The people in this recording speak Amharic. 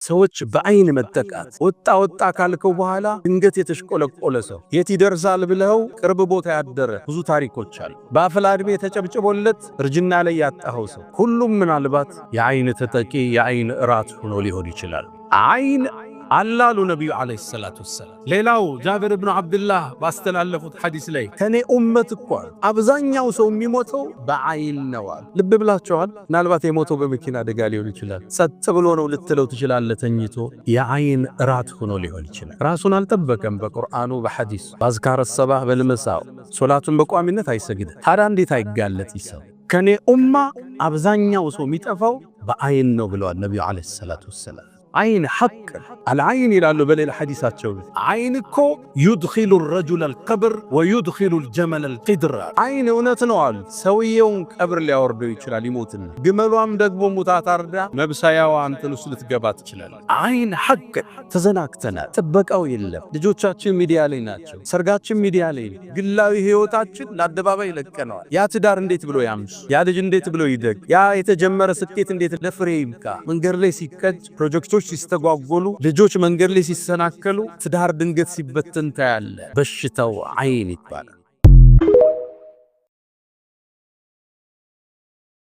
ሰዎች በአይን መጠቃት ወጣ ካልከው በኋላ ድንገት የተሽቆለቆለ ሰው የት ይደርሳል ብለው ቅርብ ቦታ ያደረ ብዙ ታሪኮች አሉ። በአፍላ ዕድሜ ተጨብጭቦለት እርጅና ላይ ያጣኸው ሰው ሁሉም ምናልባት የአይን ተጠቂ የአይን እራት ሆኖ ሊሆን ይችላል። አይን አላሉ ነቢዩ ዓለይሂ ሰላቱ ወሰላም። ሌላው ጃብር ብኑ ዓብድላህ ባስተላለፉት ሐዲስ ላይ ከኔ ኡመት እኮ አብዛኛው ሰው የሚሞተው በአይን ነው አሉ። ልብ ብላችኋል? ምናልባት የሞተው በመኪና አደጋ ሊሆን ይችላል። ጸጥ ብሎ ነው ልትለው ትችላለህ። ተኝቶ የአይን እራት ሆኖ ሊሆን ይችላል። ራሱን አልጠበቀም። በቁርአኑ በሐዲስ በአዝካረ ሰባህ በልመሳው ሶላቱን በቋሚነት አይሰግድም። ታዲያ እንዴት አይጋለጥ ይሰው? ከኔ ኡማ አብዛኛው ሰው የሚጠፋው በአይን ነው ብለዋል ነቢዩ ዓለይሂ ሰላቱ ወሰላም። አይን ሐቅ አልዓይን ይላሉ በሌላ ሐዲሳቸው። አይን እኮ ዩድኺሉ الرجل القبر ويدخل الجمل القدر። አይን እውነት ነው አሉ። ሰውየውን ቀብር ሊያወርደው ይችላል ይሞትና፣ ግመሏም ደግሞ ሙታ ታርዳ መብሳያዋ አንተን ውስጥ ልትገባ ትችላለች። አይን ሐቅ። ተዘናክተናል። ጥበቃው የለም። ልጆቻችን ሚዲያ ላይ ናቸው። ሰርጋችን ሚዲያ ላይ ነው። ግላዊ ህይወታችን ለአደባባይ ለቀነዋል። ያ ትዳር እንዴት ብሎ ያምሽ? ያ ልጅ እንዴት ብሎ ይደግ? ያ የተጀመረ ስኬት እንዴት ለፍሬ ይብቃ? መንገድ ላይ ሲቀጭ ፕሮጀክቶች ሲስተጓጎሉ፣ ልጆች መንገድ ላይ ሲሰናከሉ፣ ትዳር ድንገት ሲበተን ታያለ። በሽታው አይን ይባላል።